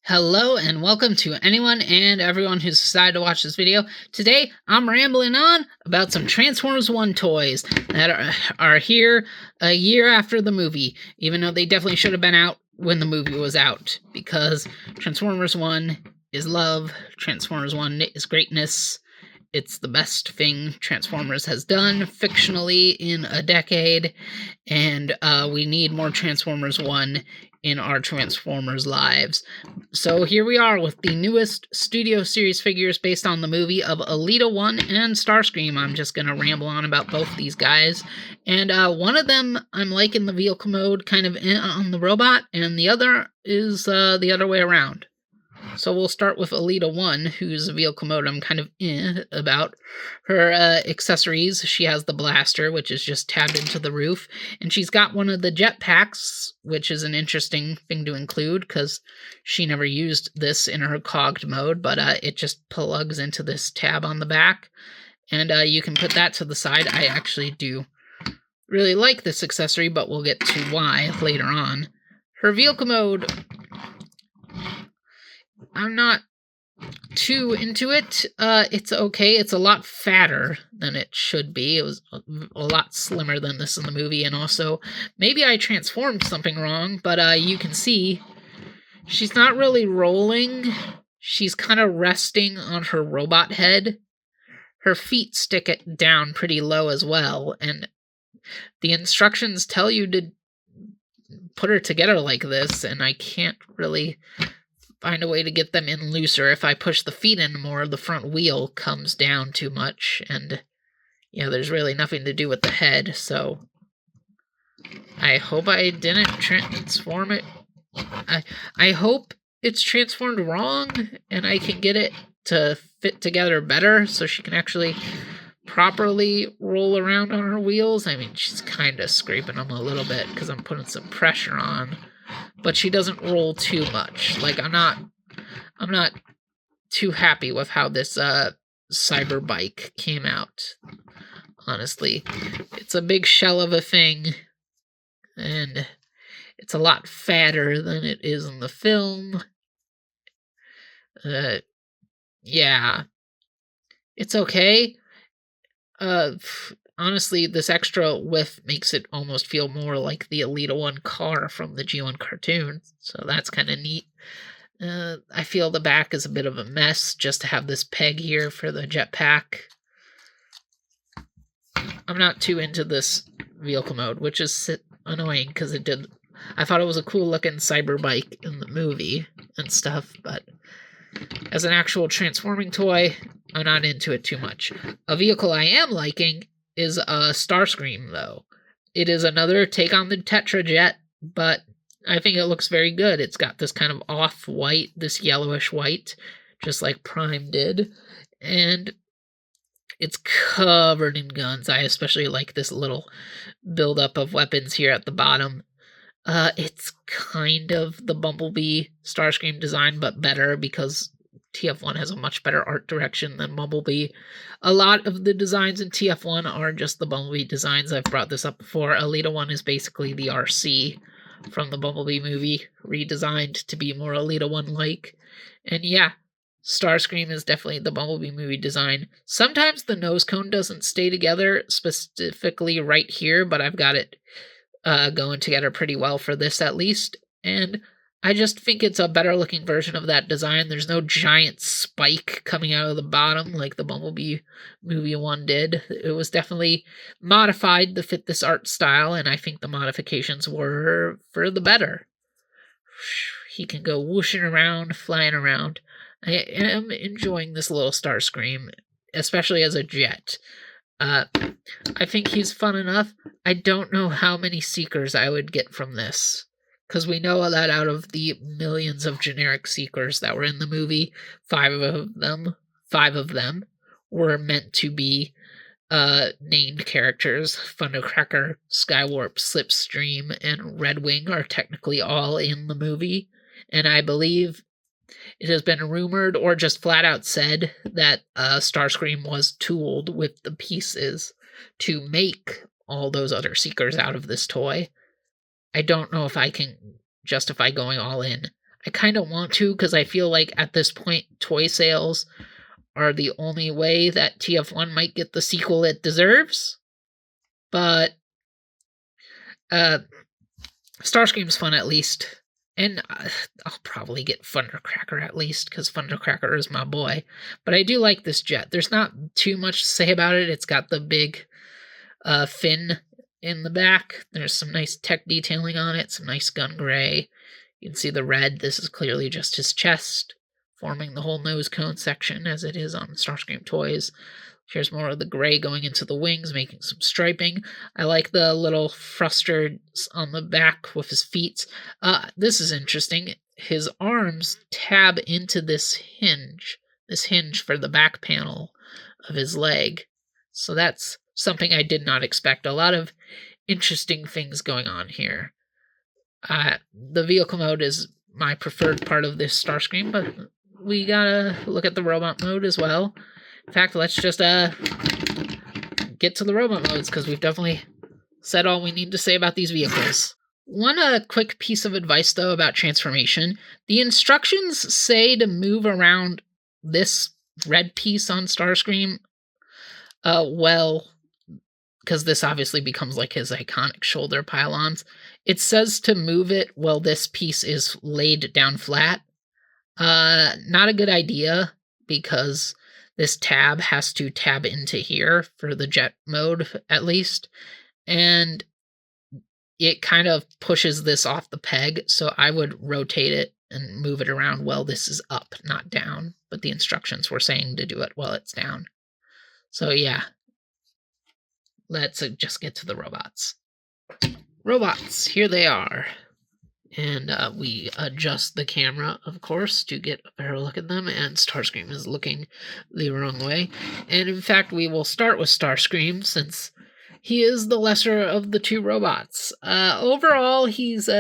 Hello and welcome to anyone and everyone who's decided to watch this video. Today, I'm rambling on about some Transformers 1 toys that are here a year after the movie, even though they definitely should have been out when the movie was out, because Transformers 1 is love, Transformers 1 is greatness. It's the best thing Transformers has done fictionally in a decade, and we need more Transformers 1 in our Transformers lives. So here we are with the newest Studio Series figures based on the movie of Elita 1 and Starscream. I'm just going to ramble on about both these guys. And one of them I'm liking the vehicle mode kind of on the robot, and the other is the other way around. So we'll start with Elita 1, whose vehicle mode I'm kind of about. Her accessories, she has the blaster, which is just tabbed into the roof, and she's got one of the jetpacks, which is an interesting thing to include, because she never used this in her cogged mode, but it just plugs into this tab on the back, and you can put that to the side. I actually do really like this accessory, but we'll get to why later on. Her vehicle mode, I'm not too into it. It's okay. It's a lot fatter than it should be. It was a lot slimmer than this in the movie, and also, maybe I transformed something wrong, but you can see she's not really rolling. She's kind of resting on her robot head. Her feet stick it down pretty low as well, and the instructions tell you to put her together like this, and I can't really find a way to get them in looser. If I push the feet in more, the front wheel comes down too much, and there's really nothing to do with the head, so I hope I didn't transform it. I hope it's transformed wrong, and I can get it to fit together better so she can actually properly roll around on her wheels. I mean, she's kind of scraping them a little bit because I'm putting some pressure on, but she doesn't roll too much. Like, I'm not too happy with how this cyber bike came out, honestly. It's a big shell of a thing, and it's a lot fatter than it is in the film. Yeah, it's okay. Honestly, this extra width makes it almost feel more like the Elita 1 car from the G1 cartoon, so that's kind of neat. I feel the back is a bit of a mess just to have this peg here for the jetpack. I'm not too into this vehicle mode, which is annoying because I thought it was a cool looking cyber bike in the movie and stuff, but as an actual transforming toy, I'm not into it too much. A vehicle I am liking is Starscream, though. It is another take on the Tetrajet, but I think it looks very good. It's got this kind of off-white, this yellowish white, just like Prime did, and it's covered in guns. I especially like this little buildup of weapons here at the bottom. It's kind of the Bumblebee Starscream design, but better, because TF1 has a much better art direction than Bumblebee. A lot of the designs in TF1 are just the Bumblebee designs. I've brought this up before. Elita 1 is basically the RC from the Bumblebee movie, redesigned to be more Elita 1-like. And yeah, Starscream is definitely the Bumblebee movie design. Sometimes the nose cone doesn't stay together, specifically right here, but I've got it going together pretty well for this at least, and I just think it's a better looking version of that design. There's no giant spike coming out of the bottom like the Bumblebee movie one did. It was definitely modified to fit this art style, and I think the modifications were for the better. He can go whooshing around, flying around. I am enjoying this little Starscream, especially as a jet. I think he's fun enough. I don't know how many Seekers I would get from this, because we know that out of the millions of generic Seekers that were in the movie, five of them were meant to be named characters. Thundercracker, Skywarp, Slipstream, and Redwing are technically all in the movie, and I believe it has been rumored or just flat out said that Starscream was tooled with the pieces to make all those other Seekers out of this toy. I don't know if I can justify going all in. I kind of want to, because I feel like at this point, toy sales are the only way that TF1 might get the sequel it deserves. But Starscream's fun at least. And I'll probably get Thundercracker at least, because Thundercracker is my boy. But I do like this jet. There's not too much to say about it. It's got the big fin in the back. There's some nice tech detailing on it, some nice gun gray. You can see the red. This is clearly just his chest, forming the whole nose cone section as it is on Starscream toys. Here's more of the gray going into the wings, making some striping. I like the little thrusters on the back with his feet. This is interesting. His arms tab into this hinge for the back panel of his leg. So that's something I did not expect. A lot of interesting things going on here. The vehicle mode is my preferred part of this Starscream, but we gotta look at the robot mode as well. In fact, let's just get to the robot modes, because we've definitely said all we need to say about these vehicles. One quick piece of advice, though, about transformation. The instructions say to move around this red piece on Starscream, because this obviously becomes like his iconic shoulder pylons. It says to move it while this piece is laid down flat. Not a good idea, because this tab has to tab into here for the jet mode, at least. And it kind of pushes this off the peg, so I would rotate it and move it around while this is up, not down. But the instructions were saying to do it while it's down. So yeah, let's just get to the robots. Robots, here they are. And we adjust the camera, of course, to get a better look at them, and Starscream is looking the wrong way. And in fact, we will start with Starscream, since he is the lesser of the two robots. Overall, he's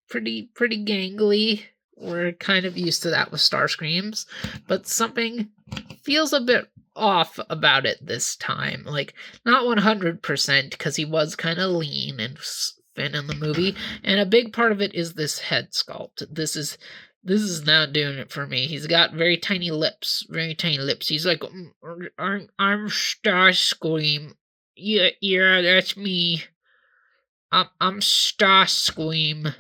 pretty gangly. We're kind of used to that with Starscreams, but something feels a bit off about it this time. Like, not 100%, because he was kind of lean and thin in the movie, and a big part of it is this head sculpt. This is not doing it for me. He's got very tiny lips. He's like, I'm Starscream. Yeah, that's me. I'm Starscream.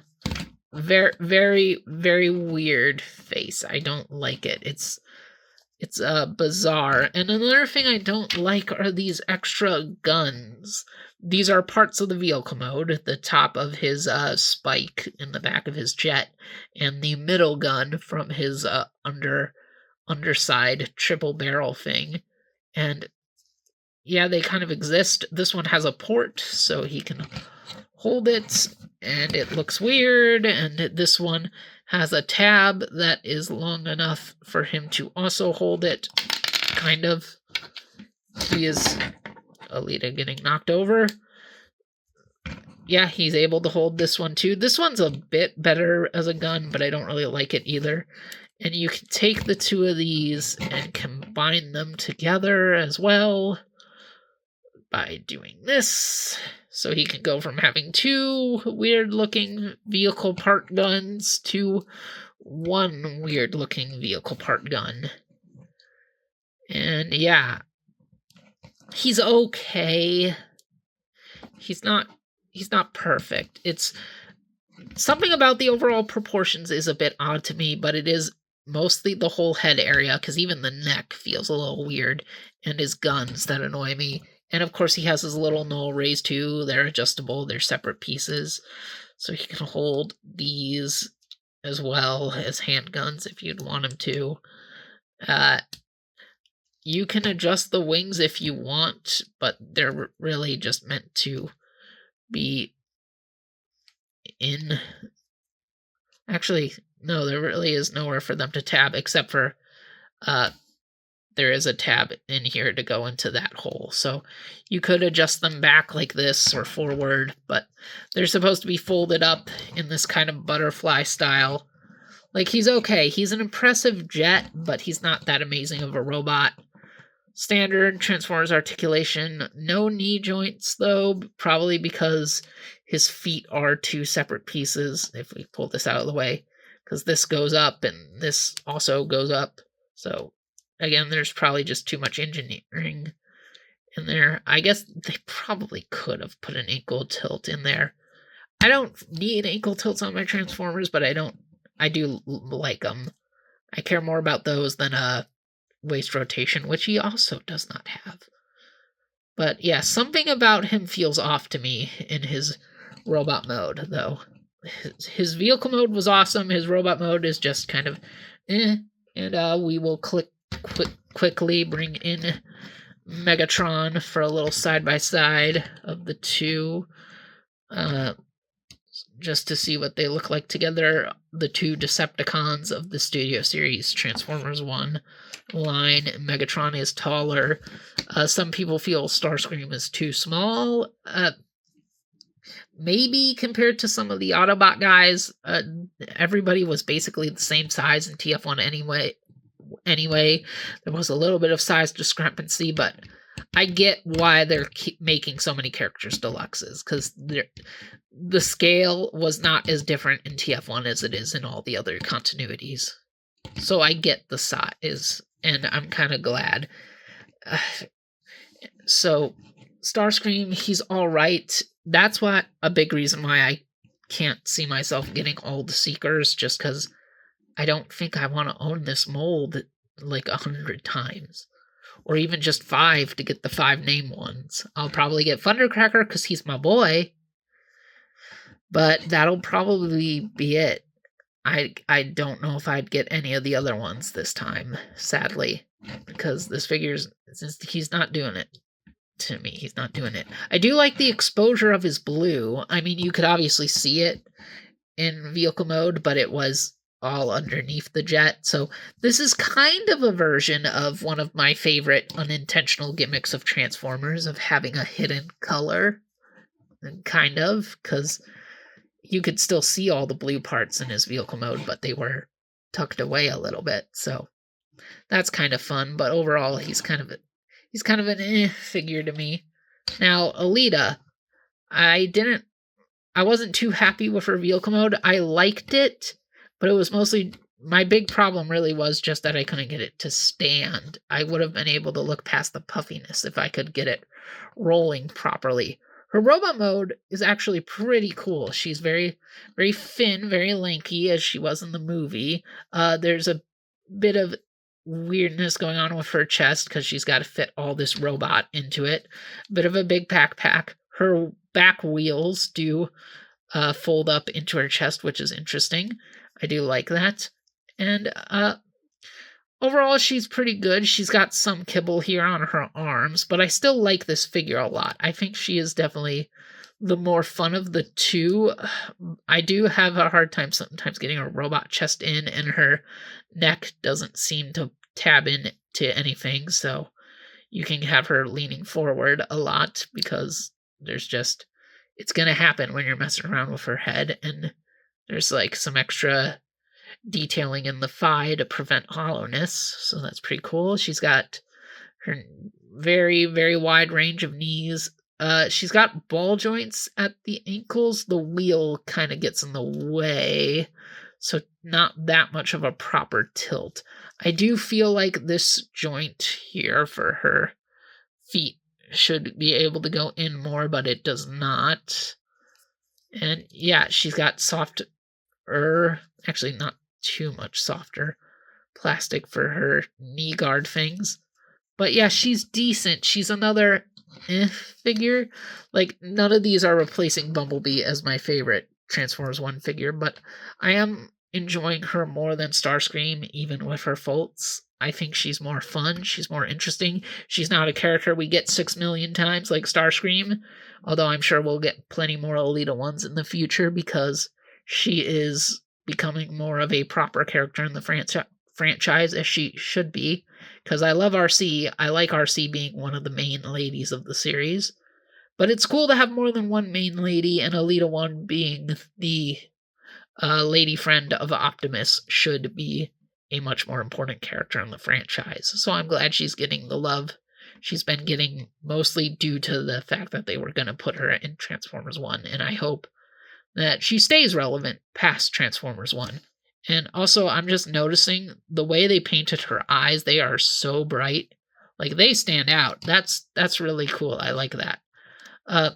Very weird face. I don't like it. It's bizarre. And another thing I don't like are these extra guns. These are parts of the vehicle mode. The top of his spike in the back of his jet, and the middle gun from his underside triple barrel thing. And yeah, they kind of exist. This one has a port, so he can hold it, and it looks weird. And this one has a tab that is long enough for him to also hold it, kind of. He is Elita getting knocked over. Yeah, he's able to hold this one too. This one's a bit better as a gun, but I don't really like it either. And you can take the two of these and combine them together as well by doing this. So he can go from having two weird-looking vehicle part guns to one weird-looking vehicle part gun. And yeah, he's okay. He's not perfect. It's something about the overall proportions is a bit odd to me, but it is mostly the whole head area, because even the neck feels a little weird, and his guns that annoy me. And of course, he has his little null rays too. They're adjustable. They're separate pieces. So he can hold these as well as handguns if you'd want him to. You can adjust the wings if you want, but they're really just meant to be in... Actually, no, there really is nowhere for them to tab, except for there is a tab in here to go into that hole. So you could adjust them back like this or forward, but they're supposed to be folded up in this kind of butterfly style. Like, he's okay. He's an impressive jet, but he's not that amazing of a robot. Standard Transformers articulation. No knee joints, though, probably because his feet are two separate pieces, if we pull this out of the way. because this goes up and this also goes up. So again, there's probably just too much engineering in there. I guess they probably could have put an ankle tilt in there. I don't need ankle tilts on my Transformers, but I do like them. I care more about those than waist rotation, which he also does not have. But yeah, something about him feels off to me in his robot mode, though. His vehicle mode was awesome. His robot mode is just kind of eh. And we will quickly bring in Megatron for a little side-by-side of the two. Just to see what they look like together. The two Decepticons of the Studio Series Transformers 1 line. Megatron is taller. Some people feel Starscream is too small. Maybe compared to some of the Autobot guys, everybody was basically the same size in TF1 anyway. There was a little bit of size discrepancy, but I get why they're making so many characters deluxes, because the scale was not as different in TF1 as it is in all the other continuities. So I get the size, and I'm kind of glad. So Starscream, he's all right. That's a big reason why I can't see myself getting all the Seekers, just because I don't think I want to own this mold like 100 times. Or even just 5 to get the 5 name ones. I'll probably get Thundercracker because he's my boy. But that'll probably be it. I don't know if I'd get any of the other ones this time, sadly. Because this figure's, he's not doing it to me. He's not doing it. I do like the exposure of his blue. I mean, you could obviously see it in vehicle mode, but it was all underneath the jet. So this is kind of a version of one of my favorite unintentional gimmicks of Transformers, of having a hidden color. And kind of, because you could still see all the blue parts in his vehicle mode, but they were tucked away a little bit. So that's kind of fun, but overall he's kind of an figure to me. Now, Elita, I wasn't too happy with her vehicle mode. I liked it, but it was mostly, my big problem really was just that I couldn't get it to stand. I would have been able to look past the puffiness if I could get it rolling properly. Her robot mode is actually pretty cool. She's very, very thin, very lanky, as she was in the movie. There's a bit of weirdness going on with her chest, because she's got to fit all this robot into it. Bit of a big backpack. Her back wheels do fold up into her chest, which is interesting. I do like that. And overall, she's pretty good. She's got some kibble here on her arms, but I still like this figure a lot. I think she is definitely the more fun of the two. I do have a hard time sometimes getting her robot chest in, and her neck doesn't seem to tab in to anything, so you can have her leaning forward a lot, because there's just, it's going to happen when you're messing around with her head, and there's like some extra detailing in the thigh to prevent hollowness, so that's pretty cool. She's got her very, very wide range of knees. She's got ball joints at the ankles. The wheel kind of gets in the way, so not that much of a proper tilt. I do feel like this joint here for her feet should be able to go in more, but it does not. And yeah, she's got actually not too much softer plastic for her knee guard things. But yeah, she's decent. She's another figure. Like, none of these are replacing Bumblebee as my favorite Transformers 1 figure, but I am enjoying her more than Starscream, even with her faults. I think she's more fun. She's more interesting. She's not a character we get 6 million times like Starscream, although I'm sure we'll get plenty more Elita ones in the future, because she is becoming more of a proper character in the franchise, as she should be, because I love RC. I like RC being one of the main ladies of the series, but it's cool to have more than one main lady, and Elita 1 being the lady friend of Optimus should be a much more important character in the franchise. So I'm glad she's getting the love she's been getting, mostly due to the fact that they were going to put her in Transformers 1, and I hope that she stays relevant past Transformers 1. And also, I'm just noticing the way they painted her eyes, they are so bright. Like, they stand out. That's really cool. I like that. Uh,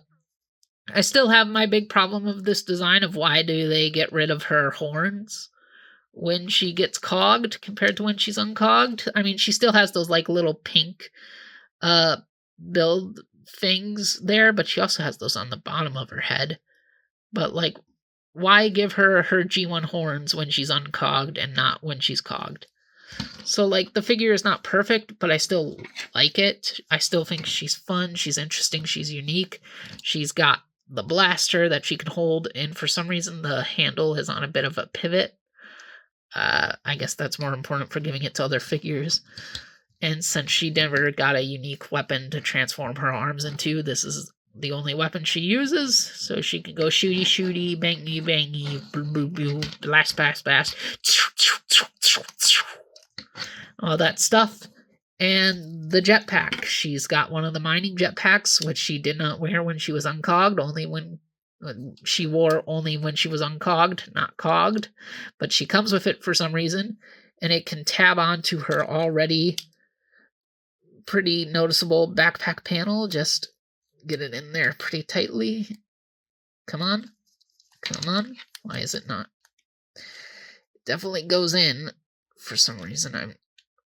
I still have my big problem of this design of why do they get rid of her horns when she gets cogged compared to when she's uncogged. I mean, she still has those like little pink uh build things there, but she also has those on the bottom of her head. But like, why give her her G1 horns when she's uncogged and not when she's cogged? So like, the figure is not perfect, but I still like it. I still think she's fun, she's interesting, she's unique. She's got the blaster that she can hold, and for some reason the handle is on a bit of a pivot. I guess that's more important for giving it to other figures. And since she never got a unique weapon to transform her arms into, this is the only weapon she uses. So she can go shooty shooty, bangy bangy, boo boo boo, blast blast blast, all that stuff. And the jetpack. She's got one of the mining jetpacks, which she did not wear when she was uncogged, only when she wore only when she was uncogged, not cogged. But she comes with it for some reason, and it can tab onto her already pretty noticeable backpack panel. Just get it in there pretty tightly. Come on. Come on. Why is it not? It definitely goes in. For some reason, I'm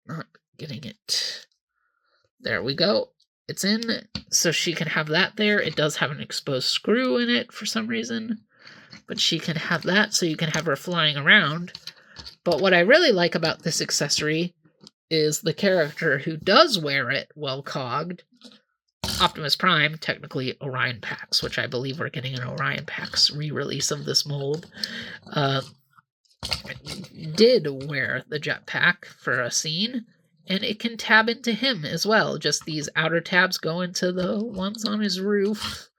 not getting it. There we go. It's in, so she can have that there. It does have an exposed screw in it for some reason, but she can have that, so you can have her flying around. But what I really like about this accessory is the character who does wear it while cogged, Optimus Prime, technically Orion Pax, which I believe we're getting an Orion Pax re-release of this mold, did wear the jetpack for a scene, and it can tab into him as well. Just these outer tabs go into the ones on his roof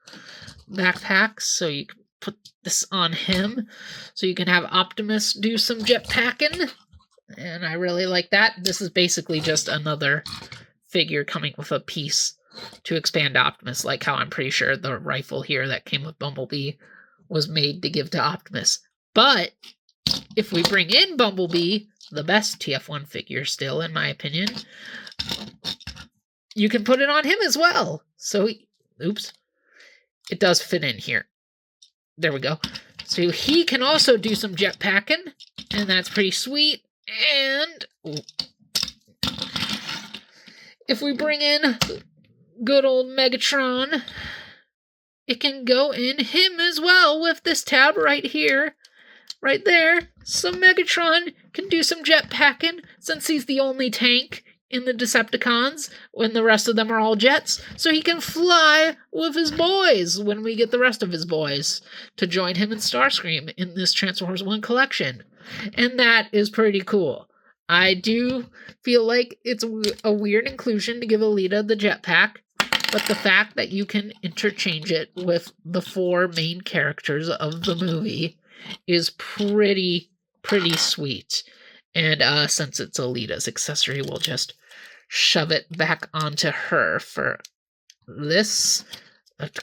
backpacks, so you can put this on him, so you can have Optimus do some jetpacking, and I really like that. This is basically just another figure coming with a piece to expand Optimus, like how I'm pretty sure the rifle here that came with Bumblebee was made to give to Optimus. But if we bring in Bumblebee, the best TF1 figure still, in my opinion, you can put it on him as well. So, oops, it does fit in here. There we go. So he can also do some jetpacking, and that's pretty sweet. And if we bring in good old Megatron, it can go in him as well with this tab right here. Right there, so Megatron can do some jetpacking, since he's the only tank in the Decepticons when the rest of them are all jets, so he can fly with his boys when we get the rest of his boys to join him in Starscream in this Transformers 1 collection. And that is pretty cool. I do feel like it's a weird inclusion to give Elita the jetpack, but the fact that you can interchange it with the 4 main characters of the movie is pretty sweet. And since it's Elita's accessory, we'll just shove it back onto her for this.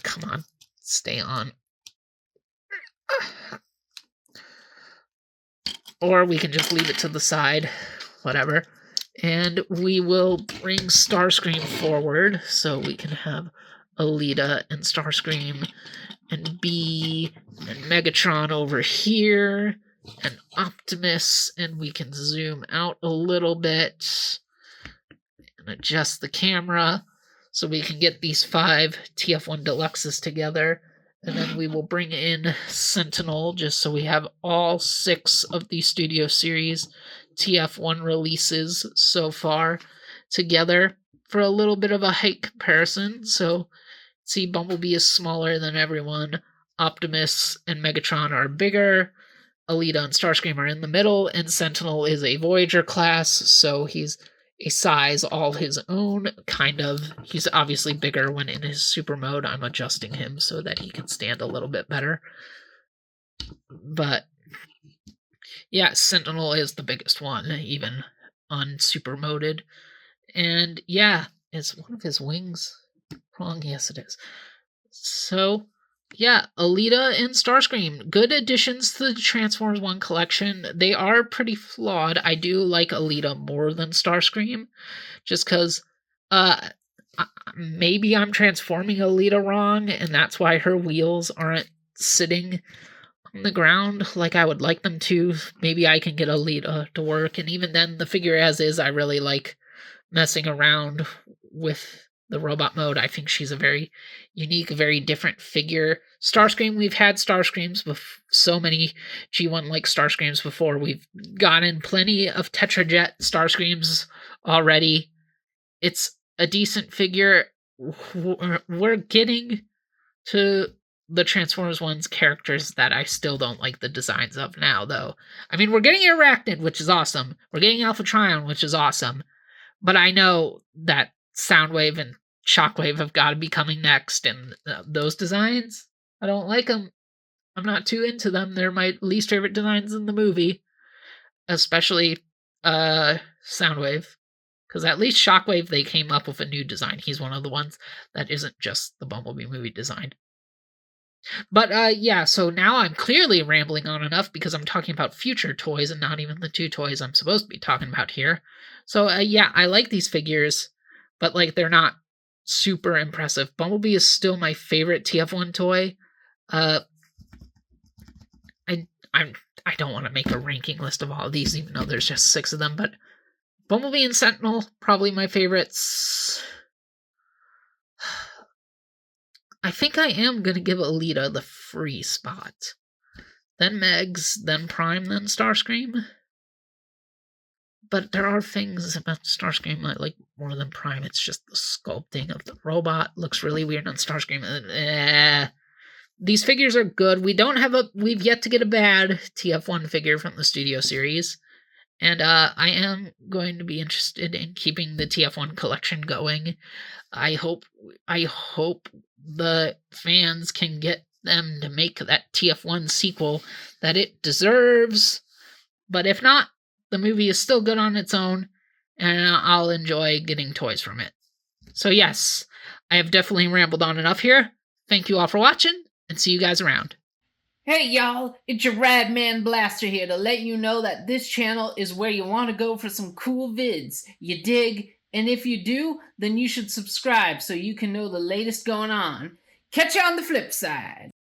Come on, stay on. Or we can just leave it to the side, whatever. And we will bring Starscream forward so we can have Elita and Starscream and Bee and Megatron over here, and Optimus, and we can zoom out a little bit and adjust the camera so we can get these 5 TF1 Deluxes together, and then we will bring in Sentinel just so we have all 6 of the Studio Series TF1 releases so far together for a little bit of a height comparison. So see, Bumblebee is smaller than everyone. Optimus and Megatron are bigger. Elita and Starscream are in the middle, and Sentinel is a Voyager class, so he's a size all his own, kind of. He's obviously bigger when in his super mode. I'm adjusting him so that he can stand a little bit better. But yeah, Sentinel is the biggest one, even unsuper moded. And yeah, is one of his wings wrong? Yes, it is. So Yeah, Elita and Starscream, good additions to the Transformers 1 collection. They are pretty flawed. I do like Elita more than Starscream, just because uh, maybe I'm transforming Elita wrong, and that's why her wheels aren't sitting on the ground like I would like them to. Maybe I can get Elita to work, and even then, the figure as is, I really like messing around with the robot mode. I think she's a very unique, very different figure. Starscream, we've had Starscreams so many G1 like Starscreams before. We've gotten plenty of Tetrajet Starscreams already. It's a decent figure. We're getting to the Transformers one's characters that I still don't like the designs of now, though. I mean, we're getting Arachnid, which is awesome. We're getting Alpha Trion, which is awesome. But I know that Soundwave and Shockwave have got to be coming next, and those designs, I don't like them. I'm not too into them. They're my least favorite designs in the movie, especially Soundwave. Because at least Shockwave, they came up with a new design. He's one of the ones that isn't just the Bumblebee movie design. But yeah, so now I'm clearly rambling on enough because I'm talking about future toys and not even the two toys I'm supposed to be talking about here. So yeah, I like these figures, but like they're not super impressive. Bumblebee is still my favorite TF1 toy. Uh, I don't want to make a ranking list of all of these, even though there's just 6 of them. But Bumblebee and Sentinel, probably my favorites. I think I am gonna give Elita the free spot. Then Megs, then Prime, then Starscream. But there are things about Starscream I like more than Prime. It's just the sculpting of the robot looks really weird on Starscream. These figures are good. We've yet to get a bad TF1 figure from the Studio Series. And I am going to be interested in keeping the TF1 collection going. I hope the fans can get them to make that TF1 sequel that it deserves. But if not, the movie is still good on its own, and I'll enjoy getting toys from it. So yes, I have definitely rambled on enough here. Thank you all for watching, and see you guys around. Hey y'all, it's your Rad Man Blaster here to let you know that this channel is where you want to go for some cool vids. You dig? And if you do, then you should subscribe so you can know the latest going on. Catch you on the flip side.